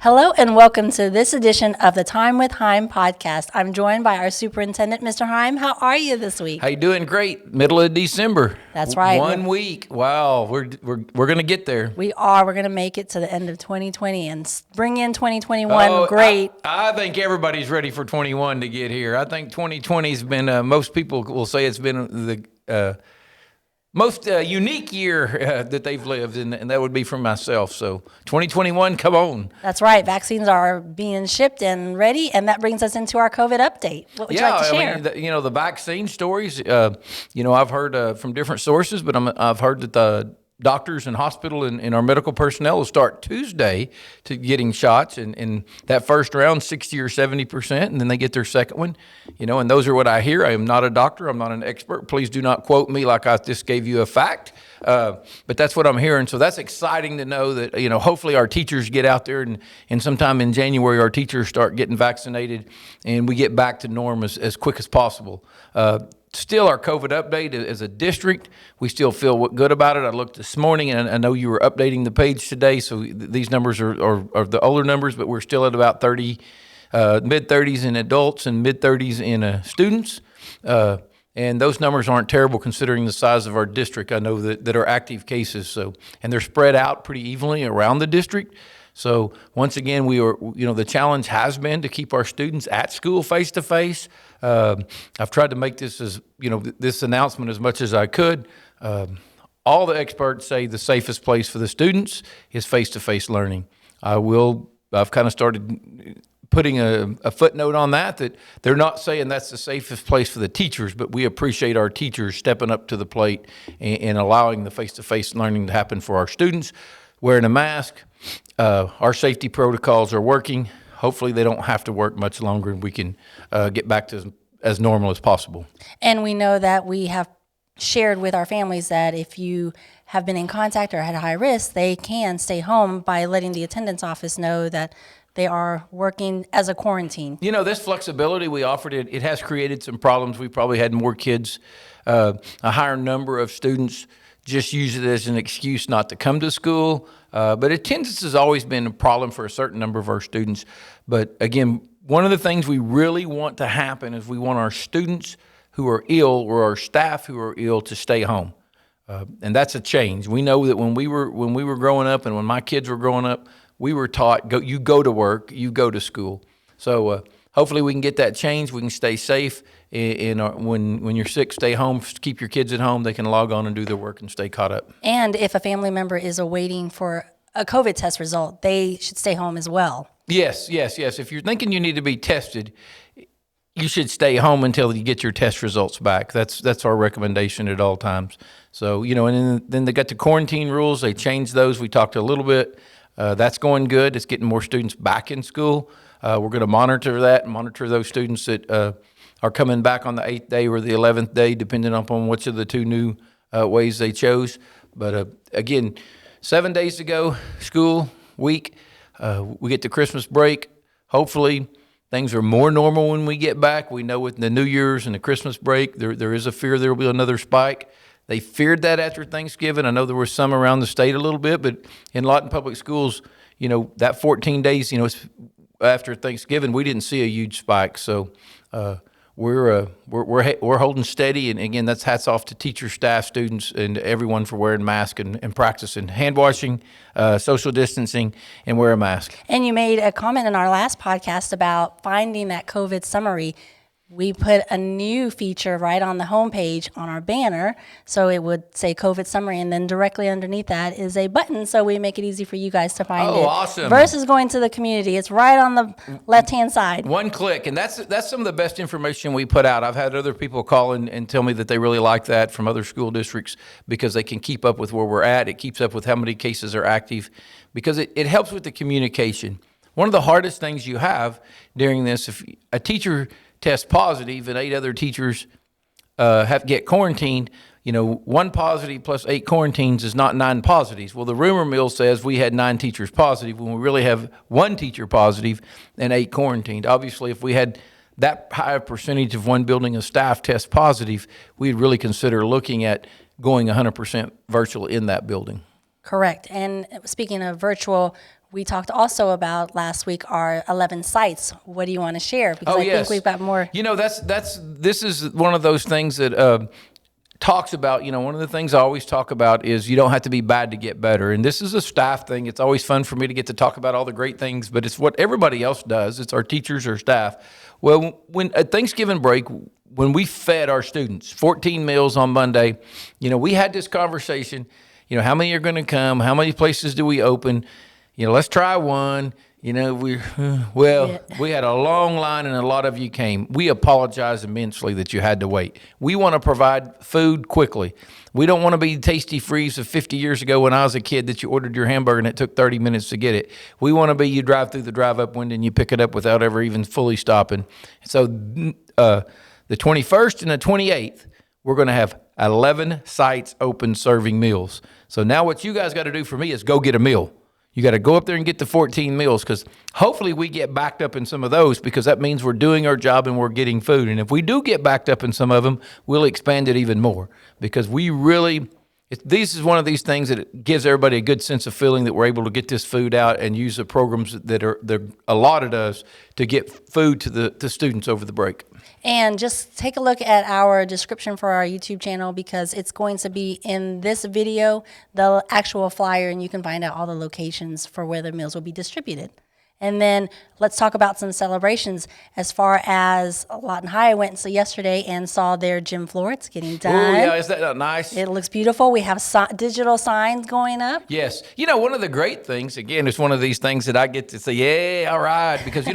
Hello and welcome to this edition of the Time with Hime podcast. I'm joined by our superintendent, Mr. Hime. How are you this week? How you doing? Great. Middle of December. That's right. 1 week. Wow. We're going to get there. We are. We're going to make it to the end of 2020 and bring in 2021. Great. I think everybody's ready for 21 to get here. I think 2020 has been, most people will say it's been the most unique year that they've lived, and that would be for myself. So 2021, come on. That's right. Vaccines are being shipped and ready, and that brings us into our COVID update. What would you like to share? I mean, the vaccine stories, I've heard from different sources, but I've heard that the doctors and hospital and our medical personnel will start Tuesday to getting shots, and that first round, 60 or 70%, and then they get their second one, and those are what I hear. I am not a doctor. I'm not an expert. Please do not quote me like I just gave you a fact, but that's what I'm hearing. So that's exciting to know that, hopefully our teachers get out there and sometime in January, our teachers start getting vaccinated and we get back to norm as quick as possible. Still, our COVID update as a district, we still feel good about it. I looked this morning, and I know you were updating the page today, so these numbers are the older numbers, but we're still at about 30, mid-30s in adults and mid-30s in students. And those numbers aren't terrible considering the size of our district. I know that are active cases, and they're spread out pretty evenly around the district. So once again, the challenge has been to keep our students at school face-to-face. I've tried to make this this announcement as much as I could. All the experts say the safest place for the students is face-to-face learning. I've kind of started putting a footnote on that they're not saying that's the safest place for the teachers, but we appreciate our teachers stepping up to the plate and allowing the face-to-face learning to happen for our students. Wearing a mask, our safety protocols are working. Hopefully they don't have to work much longer and we can get back to as normal as possible. And we know that we have shared with our families that if you have been in contact or at high risk, they can stay home by letting the attendance office know that they are working as a quarantine. This flexibility we offered, it has created some problems. We probably had more kids, a higher number of students just use it as an excuse not to come to school. But attendance has always been a problem for a certain number of our students. But again, one of the things we really want to happen is we want our students who are ill or our staff who are ill to stay home. And that's a change. We know that when we were growing up and when my kids were growing up, we were taught, you go to work, you go to school. So hopefully we can get that change. We can stay safe. When you're sick, stay home. Keep your kids at home. They can log on and do their work and stay caught up. And if a family member is awaiting for a COVID test result, they should stay home as well. Yes. If you're thinking you need to be tested, you should stay home until you get your test results back. That's our recommendation at all times. So, and then they got the quarantine rules. They changed those. We talked a little bit. That's going good. It's getting more students back in school. We're going to monitor that and monitor those students that are coming back on the 8th day or the 11th day, depending upon which of the two new ways they chose. But again, 7 days to go, school week. We get the Christmas break. Hopefully, things are more normal when we get back. We know with the New Year's and the Christmas break, there is a fear there will be another spike. They feared that after Thanksgiving. I know there were some around the state a little bit, but in Lawton Public Schools, that 14 days, after Thanksgiving, we didn't see a huge spike. So we're holding steady, and again, that's hats off to teachers, staff, students, and everyone for wearing masks and practicing hand washing, social distancing, and wear a mask. And you made a comment in our last podcast about finding that COVID summary. We put a new feature right on the homepage on our banner, so it would say COVID summary, and then directly underneath that is a button, so we make it easy for you guys to find it. Oh, awesome. Versus going to the community. It's right on the left-hand side. One click, and that's some of the best information we put out. I've had other people call in and tell me that they really like that from other school districts because they can keep up with where we're at. It keeps up with how many cases are active because it helps with the communication. One of the hardest things you have during this, if a teacher tests positive and 8 other teachers have to get quarantined, 1 positive plus 8 quarantines is not 9 positives. Well, the rumor mill says we had 9 teachers positive when we really have 1 teacher positive and 8 quarantined. Obviously, if we had that high a percentage of one building of staff test positive, we'd really consider looking at going 100% virtual in that building. Correct. And speaking of virtual, We talked also about last week our 11 sites. What do you want to share? Because I yes. think we've got more. You know, this is one of those things that talks about, one of the things I always talk about is you don't have to be bad to get better. And this is a staff thing. It's always fun for me to get to talk about all the great things, but it's what everybody else does. It's our teachers or staff. Well, when at Thanksgiving break, when we fed our students 14 meals on Monday, we had this conversation, how many are going to come? How many places do we open? Let's try one. We had a long line and a lot of you came. We apologize immensely that you had to wait. We want to provide food quickly. We don't want to be Tasty Freeze of 50 years ago when I was a kid that you ordered your hamburger and it took 30 minutes to get it. We want to be you drive through the drive-up window and you pick it up without ever even fully stopping. So the 21st and the 28th, we're going to have 11 sites open serving meals. So now what you guys got to do for me is go get a meal. You got to go up there and get the 14 meals because hopefully we get backed up in some of those because that means we're doing our job and we're getting food. And if we do get backed up in some of them, we'll expand it even more because this is one of these things that gives everybody a good sense of feeling that we're able to get this food out and use the programs that are allotted us to get food to the students over the break. And just take a look at our description for our YouTube channel because it's going to be in this video, the actual flyer, and you can find out all the locations for where the meals will be distributed. And then let's talk about some celebrations as far as Lawton High went yesterday and saw their gym floor. It's getting done. Oh, yeah. Is that nice? It looks beautiful. We have digital signs going up. Yes. One of the great things, again, it's one of these things that I get to say, yeah, all right, because,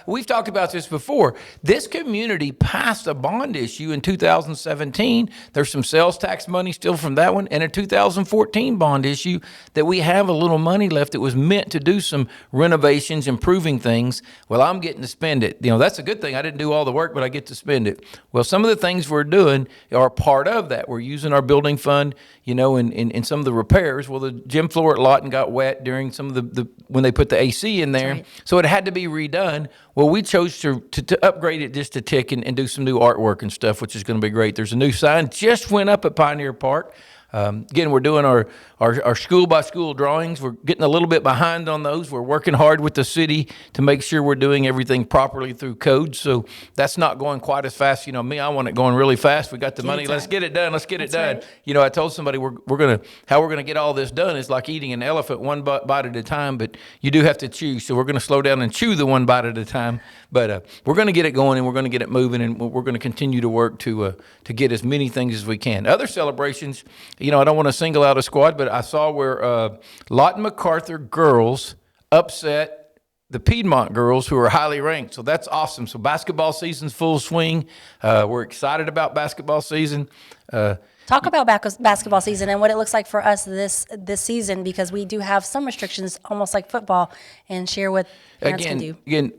we've talked about this before. This community passed a bond issue in 2017. There's some sales tax money still from that one and a 2014 bond issue that we have a little money left that was meant to do some renovations, improving things. Well, I'm getting to spend it. That's a good thing. I didn't do all the work, but I get to spend it. Well, some of the things we're doing are part of that. We're using our building fund, in some of the repairs. Well, the gym floor at Lawton got wet during some of the when they put the AC in there. Right. So it had to be redone. Well, we chose to upgrade it just a tick and do some new artwork and stuff, which is going to be great. There's a new sign just went up at Pioneer Park. Again, we're doing our school-by-school drawings. We're getting a little bit behind on those. We're working hard with the city to make sure we're doing everything properly through code. So that's not going quite as fast. Me, I want it going really fast. We got the money. Let's get it done. Let's get it done. Right. I told somebody how we're gonna get all this done is like eating an elephant one bite at a time, but you do have to chew. So we're going to slow down and chew the one bite at a time. But we're going to get it going and we're going to get it moving and we're going to continue to work to get as many things as we can. Other celebrations, I don't want to single out a squad, but I saw where Lawton MacArthur girls upset the Piedmont girls who are highly ranked. So that's awesome. So basketball season's full swing. We're excited about basketball season. Talk about basketball season and what it looks like for us this season because we do have some restrictions almost like football and share what parents can do. Again,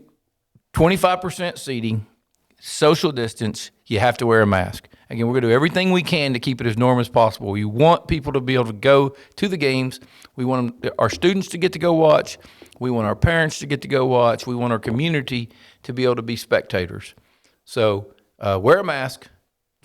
25% seating, social distance, you have to wear a mask. Again, we're going to do everything we can to keep it as normal as possible. We want people to be able to go to the games. We want our students to get to go watch. We want our parents to get to go watch. We want our community to be able to be spectators. So wear a mask,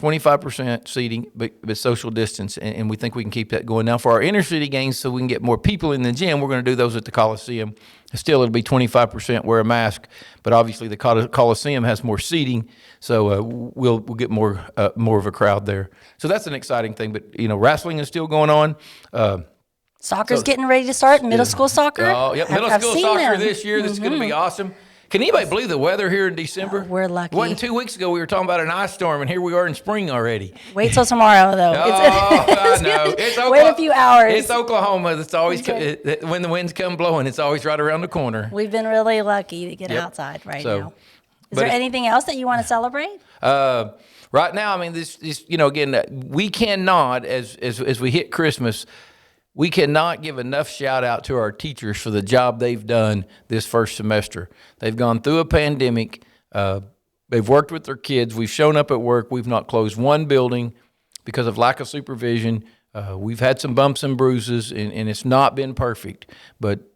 25% seating, but social distance, and we think we can keep that going. Now, for our inner city games, so we can get more people in the gym, we're going to do those at the Coliseum. Still, it'll be 25% wear a mask, but obviously the Coliseum has more seating, so we'll get more of a crowd there. So that's an exciting thing. But wrestling is still going on. Soccer's getting ready to start. Middle school soccer. Oh, yep, middle school soccer this year. This is going to be awesome. Can anybody believe the weather here in December? We're lucky. It wasn't 2 weeks ago we were talking about an ice storm, and here we are in spring already. Wait till tomorrow, though. I know. Wait a few hours. It's Oklahoma. It's always when the winds come blowing, it's always right around the corner. We've been really lucky to get outside now. Is there anything else that you want to celebrate? Right now, I mean, this again, we cannot, as we hit Christmas, we cannot give enough shout out to our teachers for the job they've done this first semester. They've gone through a pandemic. They've worked with their kids. We've shown up at work. We've not closed one building because of lack of supervision. We've had some bumps and bruises, and it's not been perfect. But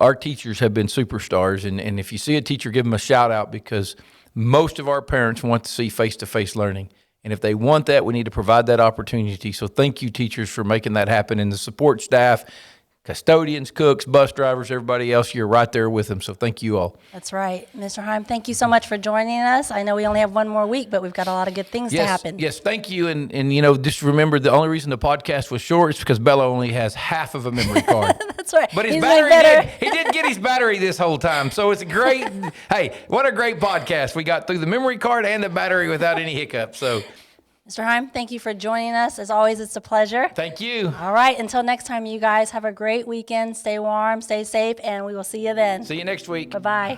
our teachers have been superstars. And if you see a teacher, give them a shout out because most of our parents want to see face-to-face learning. And if they want that, we need to provide that opportunity. So thank you, teachers, for making that happen. And the support staff, custodians, cooks, bus drivers, everybody else. You're right there with them. So thank you all. That's right. Mr. Hime, thank you so much for joining us. I know we only have one more week, but we've got a lot of good things to happen. Yes, thank you. And you know, just remember the only reason the podcast was short is because Bella only has half of a memory card. That's right. But his He's battery doing better. he did get his battery this whole time. So it's a great, hey, what a great podcast. We got through the memory card and the battery without any hiccups. So Mr. Hime, thank you for joining us. As always, it's a pleasure. thank you. All right. Until next time, you guys have a great weekend. Stay warm, stay safe, and we will see you then. See you next week. Bye-bye.